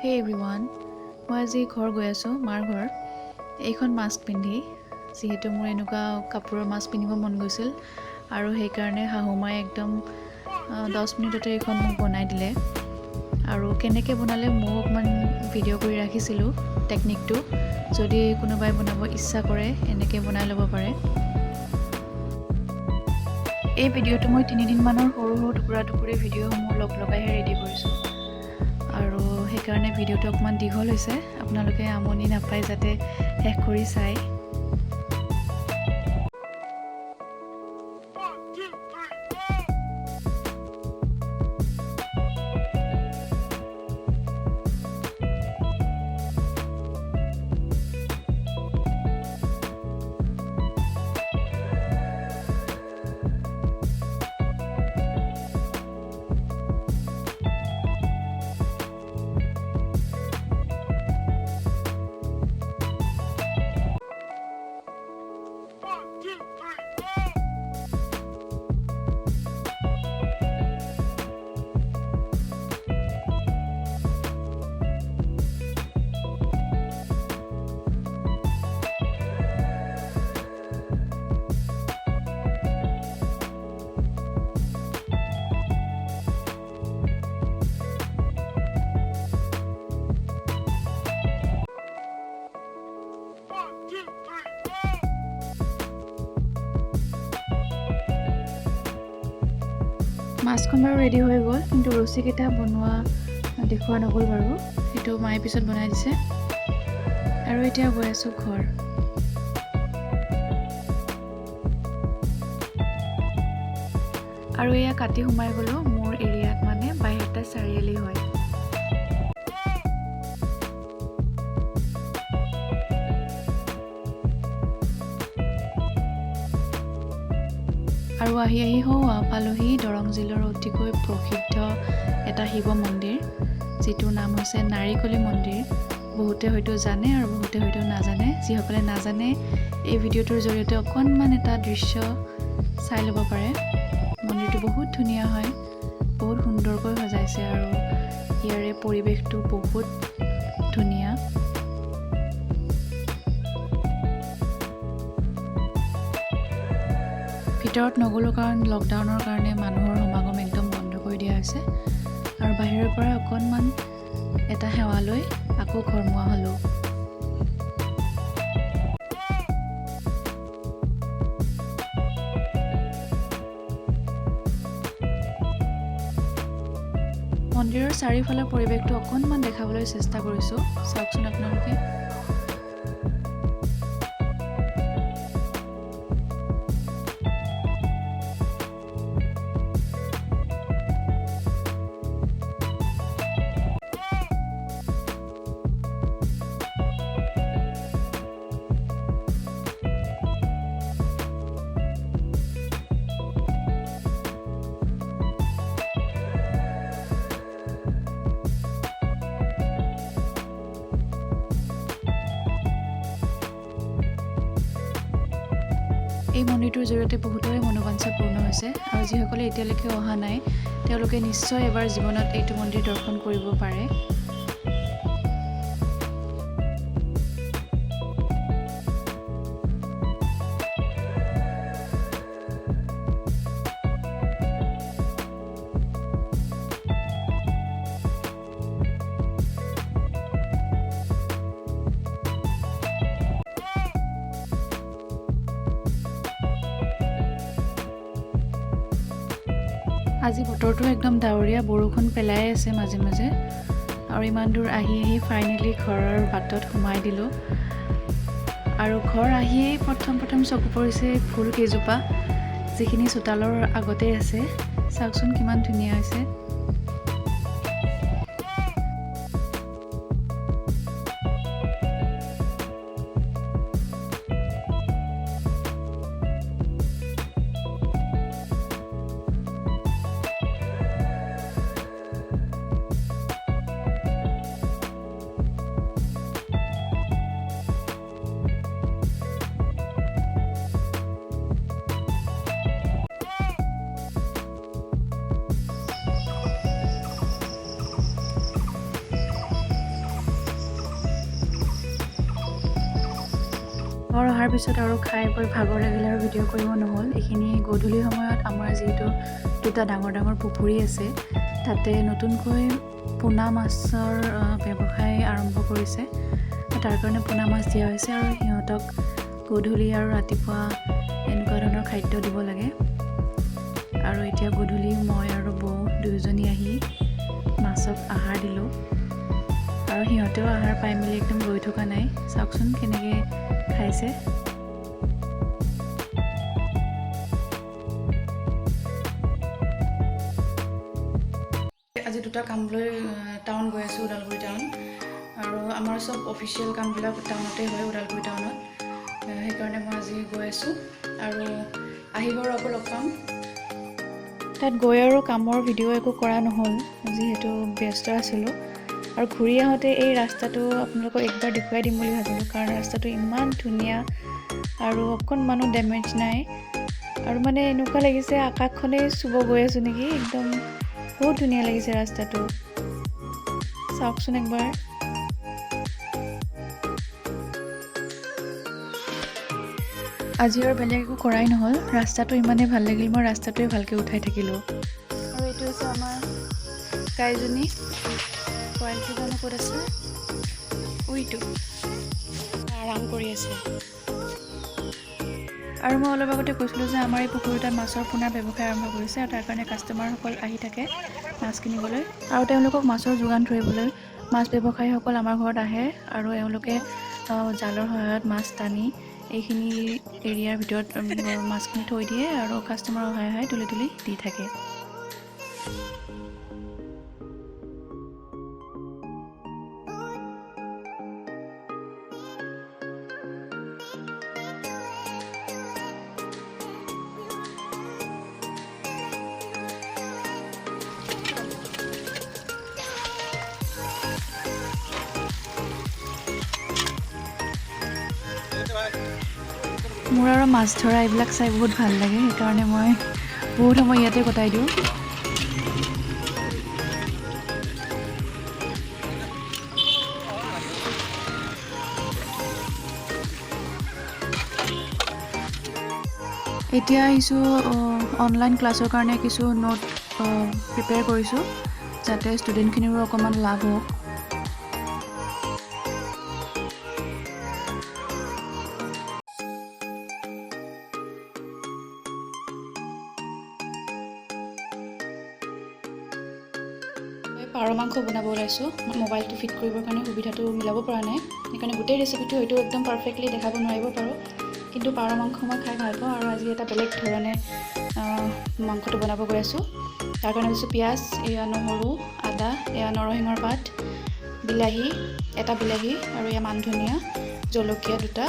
Hey everyone, মই আজি ঘৰ গৈ আছোঁ মাৰ ঘৰ এইখন মাস্ক পিন্ধি যিহেতু মোৰ এনেকুৱা কাপোৰৰ মাস্ক পিন্ধিব মন গৈছিল আৰু সেইকাৰণে শাহুমাই একদম 10 মিনিটতে এইখন মোক বনাই দিলে আৰু কেনেকৈ বনালে মই অকমান ভিডিঅ' কৰি ৰাখিছিলোঁ টেকনিকটো যদি কোনোবাই বনাব ইচ্ছা কৰে এনেকৈ বনাই ল'ব পাৰে এই ভিডিঅ'টো মই 3 দিন মানৰ সৰু টুকুৰা টুকুৰি ভিডিঅ'সমূহ লগাইহে ৰেডি কৰিছোঁ আৰু সেইকাৰণে ভিডিঅ'টো অকমান দীঘল হৈছে আপোনালোকে আমনি নাপায় যাতে শেষ কৰি চাই মাছখন বাৰু ৰেডি হৈ গ'ল কিন্তু ৰচিকেইটা বনোৱা দেখুওৱা নগ'ল বাৰু সেইটো মায়ে পিছত বনাই দিছে আৰু এতিয়া গৈ আছোঁ ঘৰ আৰু এয়া কাটি সোমাই গ'লো মোৰ এৰিয়াত মানে বাহিৰতে চাৰিআলি হয় আৰু আহি পালোহি দৰং জিলাৰ অতিকৈ প্ৰসিদ্ধ এটা শিৱ মন্দিৰ যিটোৰ নাম হৈছে নাৰিকলি মন্দিৰ বহুতে হয়তো জানে আৰু বহুতে হয়তো নাজানে যিসকলে নাজানে এই ভিডিঅ'টোৰ জৰিয়তে অকণমান এটা দৃশ্য চাই ল'ব পাৰে মন্দিৰটো বহুত ধুনীয়া হয় বহুত সুন্দৰকৈ সজাইছে আৰু ইয়াৰে পৰিৱেশটো বহুত ধুনীয়া ভিতৰত নগ'লো কাৰণ লকডাউনৰ কাৰণে মানুহৰ সমাগম একদম বন্ধ কৰি দিয়া হৈছে আৰু বাহিৰৰ পৰা অকণমান এটা সেৱা লৈ আকৌ ঘৰমুৱা হ'লো মন্দিৰৰ চাৰিওফালৰ পৰিৱেশটো অকণমান দেখাবলৈ চেষ্টা কৰিছোঁ চাওকচোন আপোনালোকে এই মন্দিৰটোৰ জৰিয়তে বহুতৰে মনোবাঞ্ছা পূৰ্ণ হৈছে আৰু যিসকলে এতিয়ালৈকে অহা নাই তেওঁলোকে নিশ্চয় এবাৰ জীৱনত এইটো মন্দিৰ দৰ্শন কৰিব পাৰে আজি বতৰটো একদম ডাৱৰীয়া বৰষুণ পেলাই আছে মাজে মাজে আৰু ইমান দূৰ আহি ফাইনেলি ঘৰৰ বাটত সোমাই দিলোঁ আৰু ঘৰ আহিয়েই প্ৰথম চকু পৰিছে ফুল কেইজোপা যিখিনি চোতালৰ আগতেই আছে চাওকচোন কিমান ধুনীয়া হৈছে ঘৰ অহাৰ পিছত আৰু খাই বৈ ভাগৰ লাগিলে আৰু ভিডিঅ' কৰিব নহ'ল। এইখিনি গধূলি সময়ত আমাৰ যিহেতু দুটা ডাঙৰ ডাঙৰ পুখুৰী আছে, তাতে নতুনকৈ পোনা মাছৰ ব্যৱসায় আৰম্ভ কৰিছে। তাৰ কাৰণে পোনা মাছ দিয়া হৈছে আৰু সিহঁতক গধূলি আৰু ৰাতিপুৱা এনেকুৱা ধৰণৰ খাদ্য দিব লাগে। আৰু এতিয়া গধূলি মই আৰু বৌ দুয়োজনী আহি মাছক আহাৰ দিলোঁ আৰু সিহঁতেও আহাৰ পাই মেলি একদম ৰৈ থকা নাই। চাওকচোন কেনেকৈ খাইছে। আজি দুটা কাম লৈ টাউন গৈ আছোঁ, ওদালগুৰি টাউন। আৰু আমাৰ চব অফিচিয়েল কামবিলাক টাউনতে হয়, ওদালগুৰি টাউনত। সেইকাৰণে মই আজি গৈ আছোঁ আৰু আহিব আৰু আকৌ লগ পাম। তাত গৈ আৰু কামৰ ভিডিঅ' একো কৰা নহ'ল, যিহেতু ব্যস্ত আছিলোঁ। আৰু ঘূৰি আহোঁতে এই ৰাস্তাটো আপোনালোকক একবাৰ দেখুৱাই দিম বুলি ভাবিলোঁ, কাৰণ ৰাস্তাটো ইমান ধুনীয়া আৰু অকণমানো ডেমেজ নাই। আৰু মানে এনেকুৱা লাগিছে আকাশখনেই চুব গৈ আছোঁ নেকি। একদম বহুত ধুনীয়া লাগিছে ৰাস্তাটো, চাওকচোন একবাৰ। আজি আৰু বেলেগ একো কৰাই নহ'ল, ৰাস্তাটো ইমানেই ভাল লাগিল, মই ৰাস্তাটোৱে ভালকৈ উঠাই থাকিলোঁ। আৰু এইটো হৈছে আমাৰ গাইজনী, পোৱালিটো জানো ক'ত আছে, উইটো আৰাম কৰি আছে। আৰু মই অলপ আগতে কৈছিলোঁ যে আমাৰ এই পুখুৰীটোত মাছৰ পোনাৰ ব্যৱসায় আৰম্ভ কৰিছে, আৰু তাৰ কাৰণে কাষ্টমাৰসকল আহি থাকে মাছ কিনিবলৈ। আৰু তেওঁলোকক মাছৰ যোগান ধৰিবলৈ মাছ ব্যৱসায়ীসকল আমাৰ ঘৰত আহে আৰু এওঁলোকে জালৰ সহায়ত মাছ টানি এইখিনি এৰিয়াৰ ভিতৰত মাছখিনি থৈ দিয়ে আৰু কাষ্টমাৰ অহাই অহাই তুলি তুলি দি থাকে। মোৰ আৰু মাছ ধৰা এইবিলাক চাই বহুত ভাল লাগে, সেইকাৰণে মই বহুত সময় ইয়াতে কটাই দিওঁ। এতিয়া আহিছোঁ অনলাইন ক্লাছৰ কাৰণে কিছু নোট প্ৰিপেয়াৰ কৰিছোঁ, যাতে ষ্টুডেণ্টখিনিৰো অকণমান লাভ হওক। পাৰ মাংস বনাব ওলাইছোঁ। মোবাইলটো ফিট কৰিবৰ কাৰণে সুবিধাটো মিলাব পৰা নাই, সেইকাৰণে গোটেই ৰেচিপিটো হয়তো একদম পাৰফেক্টলি দেখাব নোৱাৰিব পাৰোঁ, কিন্তু পাৰ মাংস মই খাই ভাল পাওঁ। আৰু আজি এটা বেলেগ ধৰণে মাংসটো বনাব গৈ আছোঁ। তাৰ কাৰণে লৈছোঁ পিঁয়াজ, এয়া নহৰু, আদা, এয়া নৰসিংহৰ পাত, বিলাহী, এটা বিলাহী, আৰু এয়া মান ধনিয়া, জলকীয়া দুটা,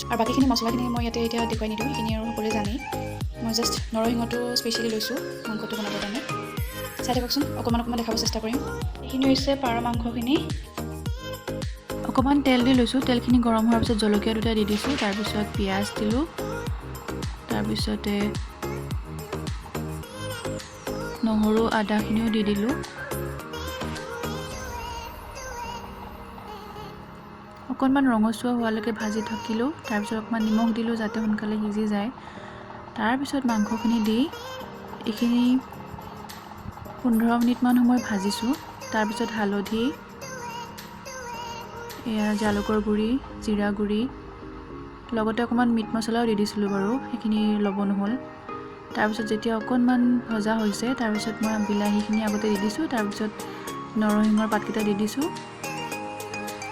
আৰু বাকীখিনি মছলাখিনি মই ইয়াতে এতিয়া দেখুৱাই নিদিওঁ, সেইখিনি আৰু সকলোৱে জানেই। মই জাষ্ট নৰসিংহটো স্পেচিয়েলি লৈছোঁ মাংসটো বনাবৰ কাৰণে। চাই থাককচোন, অকণমান দেখাব চেষ্টা কৰিম। এইখিনি হৈছে পাৰ মাংসখিনি। অকণমান তেল দি লৈছোঁ, তেলখিনি গৰম হোৱাৰ পিছত জলকীয়া দুটা দি দিছোঁ, তাৰপিছত পিঁয়াজ দিলোঁ, তাৰপিছতে নহৰু আদাখিনিও দি দিলোঁ। অকণমান ৰঙচুৱা হোৱালৈকে ভাজি থাকিলোঁ, তাৰপিছত অকণমান নিমখ দিলোঁ যাতে সোনকালে সিজি যায়। তাৰপিছত মাংসখিনি দি এইখিনি 15 মিনিটমান সময় ভাজিছোঁ। তাৰপিছত হালধি, এয়া জালুকৰ গুড়ি, জিৰা গুড়ি, লগতে অকণমান মিট মছলাও দি দিছিলোঁ বাৰু, সেইখিনি ল'ব নহ'ল। তাৰপিছত যেতিয়া অকণমান ভজা হৈছে, তাৰপিছত মই বিলাহীখিনি আগতে দি দিছোঁ, তাৰপিছত নৰসিংহৰ পাতকেইটা দি দিছোঁ।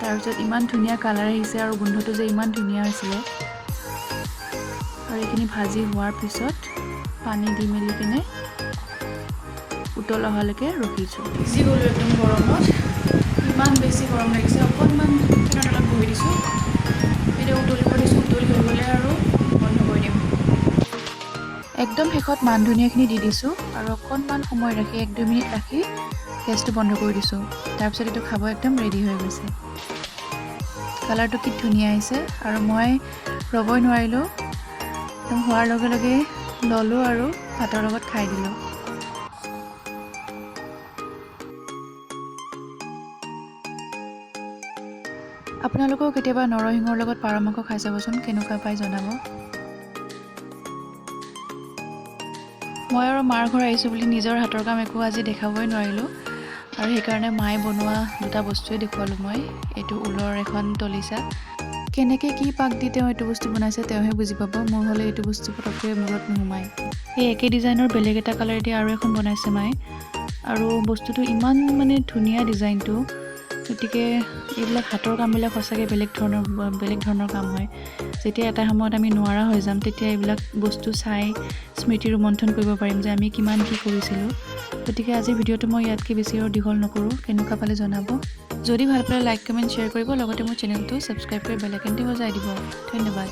তাৰপিছত ইমান ধুনীয়া কালাৰ আহিছে আৰু গোন্ধটো যে ইমান ধুনীয়া হৈছিলে। আৰু এইখিনি ভাজি হোৱাৰ পিছত পানী দি মেলি কিনে উতল অহালৈকে ৰখিছোঁ। ভিজি গ'লোঁ একদম গৰমত, ইমান বেছি গৰম লাগিছে। অকণমান ফেনৰ তলত বহি দিছোঁ, এতিয়া উতলিব দিছোঁ। উতলি হৈ গ'লে আৰু বন্ধ কৰি দিম। একদম শেষত মান ধনিয়াখিনি দি দিছোঁ আৰু অকণমান সময় ৰাখি 1-2 মিনিট ৰাখি গেছটো বন্ধ কৰি দিছোঁ। তাৰপিছত এইটো খাব একদম ৰেডি হৈ গৈছে। কালাৰটো কি ধুনীয়া আহিছে, আৰু মই ৰ'বই নোৱাৰিলোঁ, একদম হোৱাৰ লগে লগে ল'লোঁ আৰু ভাতৰ লগত খাই দিলোঁ। আপোনালোকেও কেতিয়াবা নৰসিংহৰ লগত পাৰ মাংস খাই চাবচোন, কেনেকুৱা পাই জনাব। মই আৰু মাৰ ঘৰ আহিছোঁ বুলি নিজৰ হাতৰ কাম একো আজি দেখাবই নোৱাৰিলোঁ, আৰু সেইকাৰণে মায়ে বনোৱা দুটা বস্তুৱে দেখুৱালোঁ মই। এইটো ঊলৰ এখন তলিচা। কেনেকৈ কি পাক দি তেওঁ এইটো বস্তু বনাইছে তেওঁহে বুজি পাব, মোৰ হ'লে এইটো বস্তু পটককৈ মূৰত নোসোমায়। এই একে ডিজাইনৰ বেলেগ এটা কালাৰ দি আৰু এখন বনাইছে মায়ে, আৰু বস্তুটো ইমান মানে ধুনীয়া ডিজাইনটো। গতিকে এইবিলাক হাতৰ কামবিলাক সঁচাকৈ বেলেগ ধৰণৰ কাম হয়। যেতিয়া এটা সময়ত আমি নোৱাৰা হৈ যাম, তেতিয়া এইবিলাক বস্তু চাই স্মৃতি ৰোমন্থন কৰিব পাৰিম যে আমি কিমান কি কৰিছিলোঁ। গতিকে আজিৰ ভিডিঅ'টো মই ইয়াতকৈ বেছি আৰু দীঘল নকৰোঁ, কেনেকুৱা পালে জনাব। যদি ভাল পালে লাইক কমেণ্ট শ্বেয়াৰ কৰিব, লগতে মোৰ চেনেলটো ছাবস্ক্ৰাইব কৰি বেল আইকনটো বজাই দিব। ধন্যবাদ।